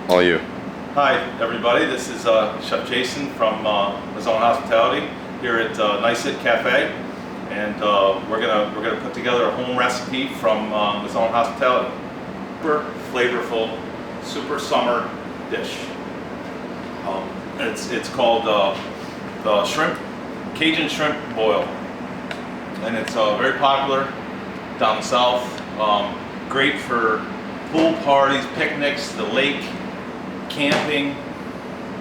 All you. Hi, everybody. This is Chef Jason from Mazone Hospitality here at Appetit Cafe, and we're gonna put together a home recipe from Mazone Hospitality. Super flavorful, super summer dish. It's called the Cajun shrimp boil, and it's very popular down south. Great for pool parties, picnics, the lake, camping,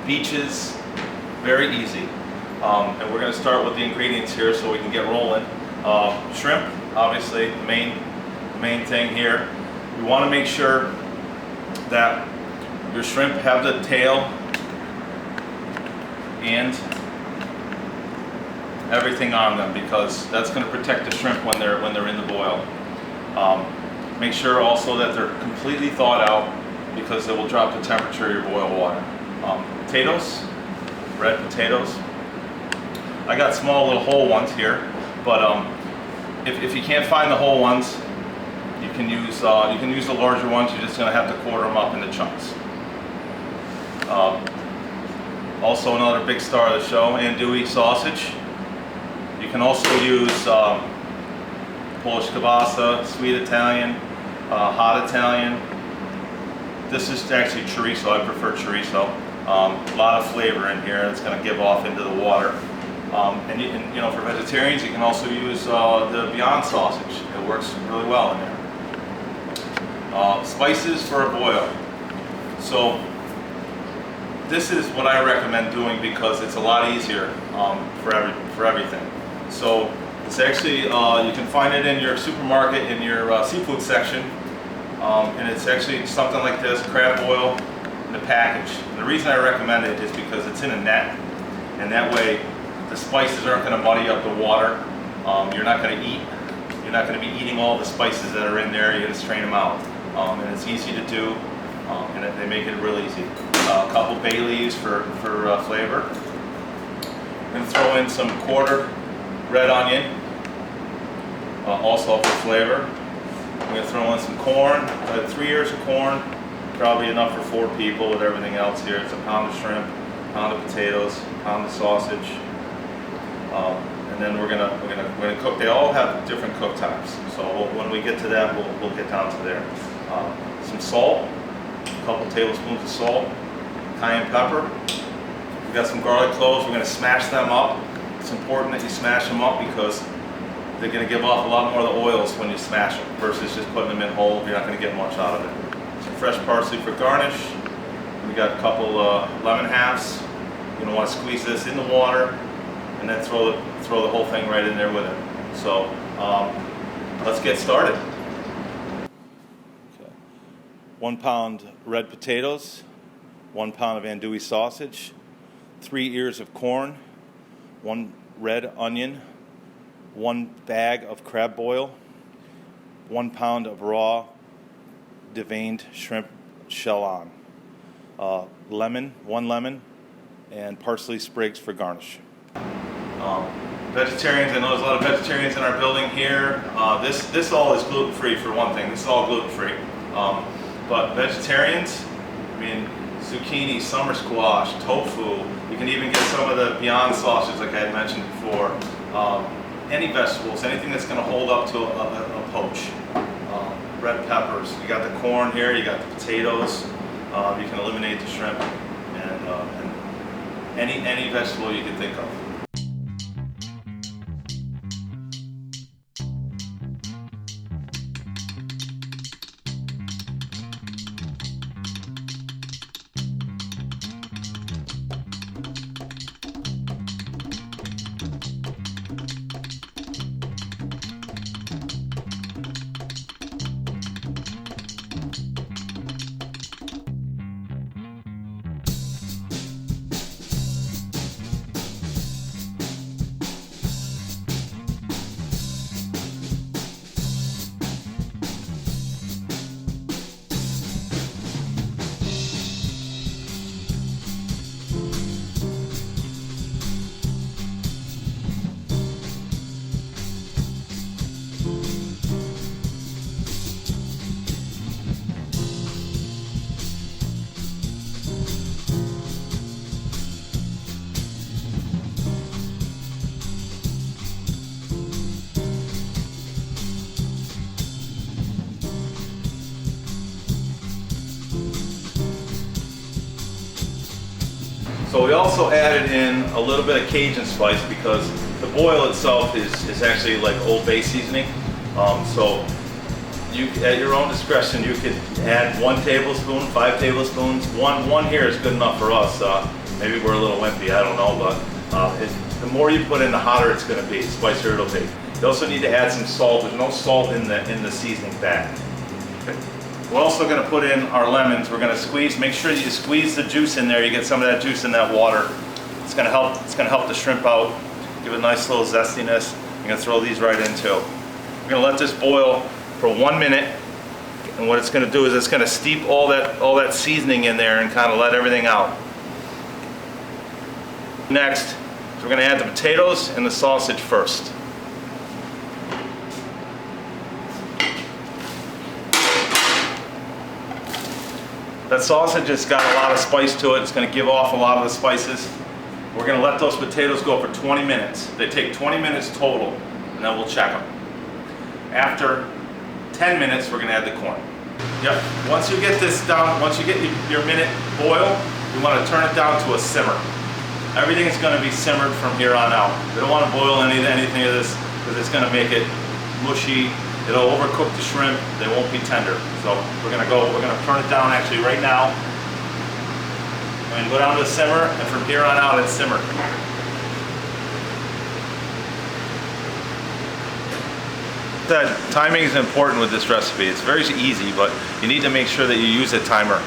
beaches, very easy. And we're going to start with the ingredients here so we can get rolling. Shrimp, obviously, the main thing here. We want to make sure that your shrimp have the tail and everything on them, because that's going to protect the shrimp when they're in the boil. Make sure also that they're completely thawed out, because it will drop the temperature of your boil water. Potatoes, red potatoes. I got small little whole ones here, but if you can't find the whole ones, you can use the larger ones. You're just going to have to quarter them up into chunks. Also, another big star of the show, andouille sausage. You can also use Polish kielbasa, sweet Italian, hot Italian. This is actually chorizo. I prefer chorizo. A lot of flavor in here. It's going to give off into the water. And you know, for vegetarians, you can also use the Beyond sausage. It works really well in there. Spices for a boil. So this is what I recommend doing because it's a lot easier for everything. So it's actually you can find it in your supermarket in your seafood section. And it's actually something like this, crab boil in a package. And the reason I recommend it is because it's in a net, and that way the spices aren't going to muddy up the water. You're not going to be eating all the spices that are in there. You're going to strain them out, and it's easy to do, and they make it real easy. A couple bay leaves for flavor. I'm going to throw in some quartered red onion, also for flavor. I'm going to throw in some corn. I have 3 ears of corn, probably enough for 4 people with everything else here. It's a pound of shrimp, a pound of potatoes, a pound of sausage, and then we're gonna cook. They all have different cook times, so when we get to that, we'll get down to there. Some salt, a couple tablespoons of salt, cayenne pepper. We got some garlic cloves. We're going to smash them up. It's important that you smash them up because they're going to give off a lot more of the oils when you smash them versus just putting them in whole. You're not going to get much out of it. Some fresh parsley for garnish. We got a couple lemon halves. You're going to want to squeeze this in the water and then throw the whole thing right in there with it. So let's get started. Okay. 1 pound red potatoes, 1 pound of andouille sausage, 3 ears of corn, 1 red onion, 1 bag of crab boil, 1 pound of raw deveined shrimp shell on, lemon, 1 lemon, and parsley sprigs for garnish. Vegetarians, I know there's a lot of vegetarians in our building here. This all is gluten-free for one thing. This is all gluten-free. But vegetarians, I mean, zucchini, summer squash, tofu. You can even get some of the Beyond sausage like I had mentioned before. Any vegetables, anything that's going to hold up to a poach. Red peppers. You got the corn here, you got the potatoes. You can eliminate the shrimp and any vegetable you can think of. So we also added in a little bit of Cajun spice because the boil itself is actually like Old Bay seasoning. So you, at your own discretion, you could add 1 tablespoon, 5 tablespoons. One here is good enough for us. Maybe we're a little wimpy, I don't know, but the more you put in, the hotter it's going to be, the spicier it'll be. You also need to add some salt. There's no salt in the seasoning bag. Okay. We're also going to put in our lemons. We're going to squeeze. Make sure you squeeze the juice in there. You get some of that juice in that water. It's going to help. It's going to help the shrimp out. Give it a nice little zestiness. I'm going to throw these right in too. We're going to let this boil for 1 minute. And what it's going to do is it's going to steep all that seasoning in there and kind of let everything out. Next, we're going to add the potatoes and the sausage first. That sausage has got a lot of spice to it. It's going to give off a lot of the spices. We're going to let those potatoes go for 20 minutes. They take 20 minutes total, and then we'll check them. After 10 minutes, we're going to add the corn. Yep. Once you get this down, once you get your minute boil, you want to turn it down to a simmer. Everything is going to be simmered from here on out. We don't want to boil anything of this because it's going to make it mushy. It'll overcook the shrimp. They won't be tender. So we're going to turn it down actually right now. And go down to simmer, and from here on out it's simmered. That timing is important with this recipe. It's very easy, but you need to make sure that you use a timer.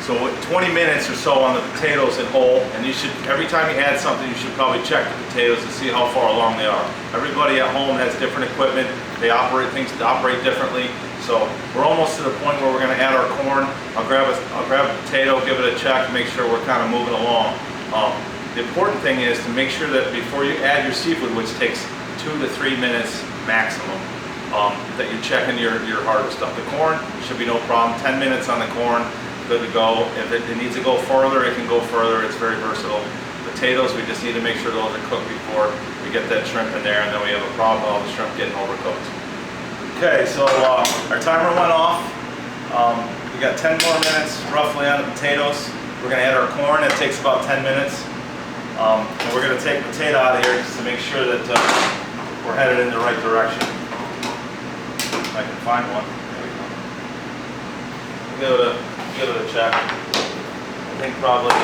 So 20 minutes or so on the potatoes in whole, and you should, every time you add something, you should probably check the potatoes to see how far along they are. Everybody at home has different equipment. They operate things operate differently. So we're almost to the point where we're going to add our corn. I'll grab a potato, give it a check, make sure we're kind of moving along. The important thing is to make sure that before you add your seafood, which takes 2 to 3 minutes maximum, that you're checking your harder stuff. The corn should be no problem. 10 minutes on the corn. Good to go. If it needs to go further, it can go further. It's very versatile. Potatoes, we just need to make sure those are cooked before we get that shrimp in there, and then we have a problem with all the shrimp getting overcooked. Okay, so our timer went off. We got 10 more minutes roughly on the potatoes. We're going to add our corn. It takes about 10 minutes. And we're going to take the potato out of here just to make sure that we're headed in the right direction. If I can find one. There we go. Give it a check. I think probably,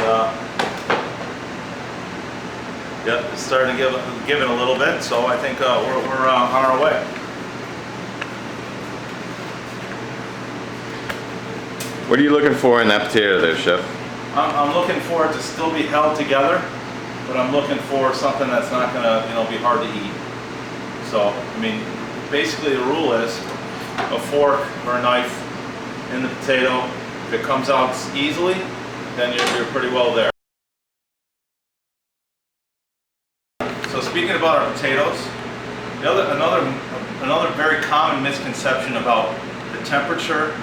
yep, it's starting to give it a little bit, so I think we're on our way. What are you looking for in that potato there, Chef? I'm looking for it to still be held together, but I'm looking for something that's not going to, be hard to eat. So, I mean, basically the rule is a fork or a knife in the potato. If it comes out easily, then you're pretty well there. So speaking about our potatoes, another very common misconception about the temperature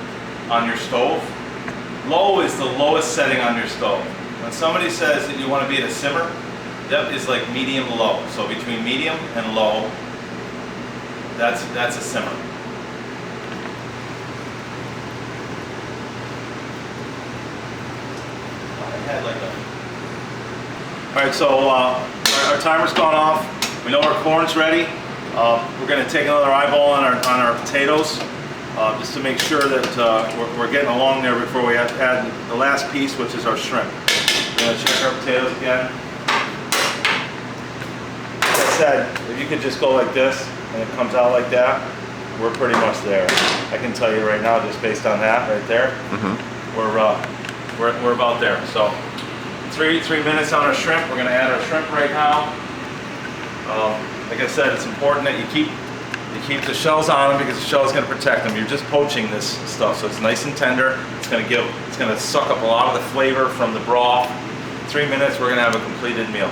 on your stove. Low is the lowest setting on your stove. When somebody says that you want to be at a simmer, that is like medium low. So between medium and low, that's a simmer. Alright, so our timer's gone off. We know our corn's ready. We're going to take another eyeball on our potatoes just to make sure that we're getting along there before we add the last piece, which is our shrimp. We're going to check our potatoes again. Like I said, if you could just go like this and it comes out like that, we're pretty much there. I can tell you right now, just based on that right there, we're about there. So 3 minutes on our shrimp. We're going to add our shrimp right now. Like I said, it's important that you keep the shells on them because the shell is going to protect them. You're just poaching this stuff, so it's nice and tender. It's going to suck up a lot of the flavor from the broth. 3 minutes, we're going to have a completed meal.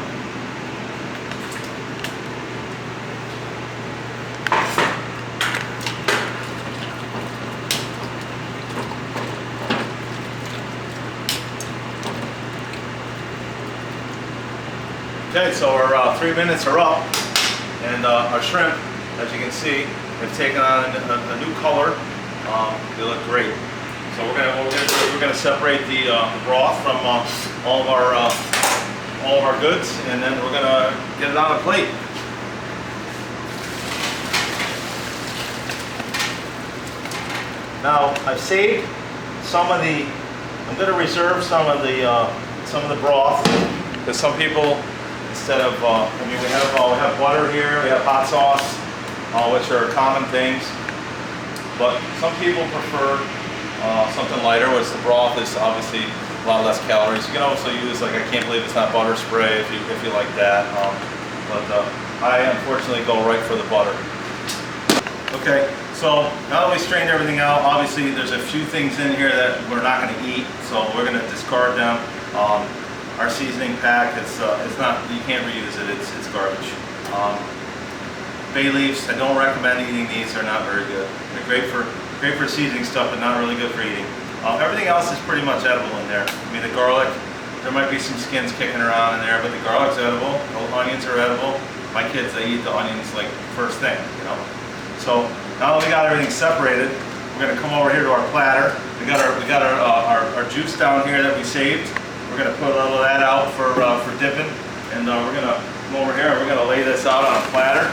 Okay, so our 3 minutes are up, and our shrimp, as you can see, have taken on a new color. They look great. So what we're gonna do is we're gonna separate the broth from all of our goods, and then we're gonna get it on a plate. Now I've saved some of the. I'm gonna reserve some of the broth, because some people, instead of I mean we have butter here, we have hot sauce, which are common things, but some people prefer something lighter, which the broth is obviously a lot less calories. You can also use, like, I can't believe it's not butter spray if you like that, but I unfortunately go right for the butter. Okay, so now that we strained everything out, obviously there's a few things in here that we're not going to eat, so we're going to discard them. Our seasoning pack, it's not, you can't reuse it, it's garbage. Bay leaves, I don't recommend eating these, they're not very good. They're great for seasoning stuff, but not really good for eating. Everything else is pretty much edible in there. I mean, the garlic, there might be some skins kicking around in there, but the garlic's edible, the onions are edible. My kids, they eat the onions like first thing, you know. So now that we got everything separated, we're gonna come over here to our platter. We got our juice down here that we saved. We're gonna put a little of that out for dipping, and we're gonna come over here and we're gonna lay this out on a platter.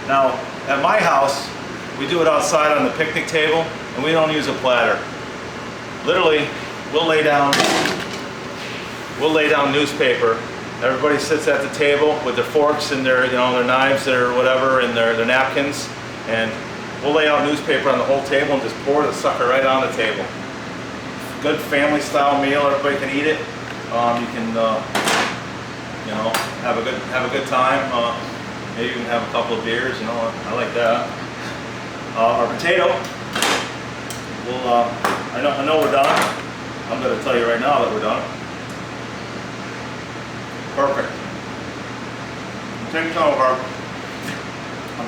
Now, at my house, we do it outside on the picnic table, and we don't use a platter. Literally, we'll lay down newspaper. Everybody sits at the table with their forks and their knives or whatever, and their napkins, and we'll lay out newspaper on the whole table and just pour the sucker right on the table. Good family-style meal. Everybody can eat it. You can, have a good time. Maybe even have a couple of beers, I like that. Our potato, I know we're done. I'm going to tell you right now that we're done. Perfect. Take some of our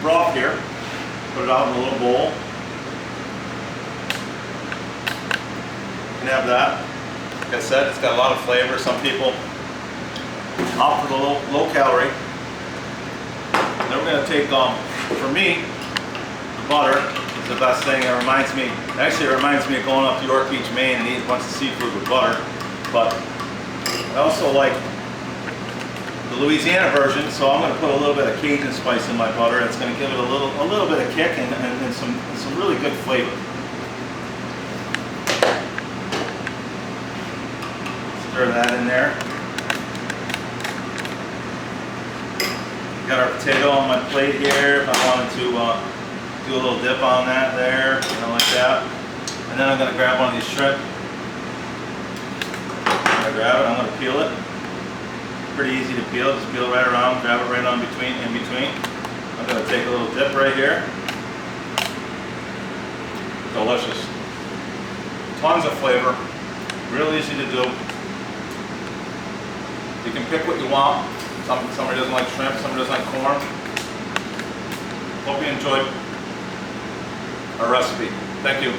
broth here, put it out in a little bowl. You can have that. Like I said, it's got a lot of flavor. Some people opt for the low calorie. Then we're going to take, for me, the butter is the best thing. It reminds me of going up to York Beach, Maine and eating a bunch of seafood with butter. But I also like the Louisiana version, so I'm going to put a little bit of Cajun spice in my butter. It's going to give it a little bit of kick and some really good flavor. Stir that in there. Got our potato on my plate here. If I wanted to do a little dip on that there, like that. And then I'm going to grab one of these shrimp. I'm going to grab it, I'm going to peel it. Pretty easy to peel, just peel it right around, grab it right in between. I'm going to take a little dip right here. Delicious. Tons of flavor, real easy to do. You can pick what you want. Somebody doesn't like shrimp, somebody doesn't like corn. Hope you enjoyed our recipe. Thank you.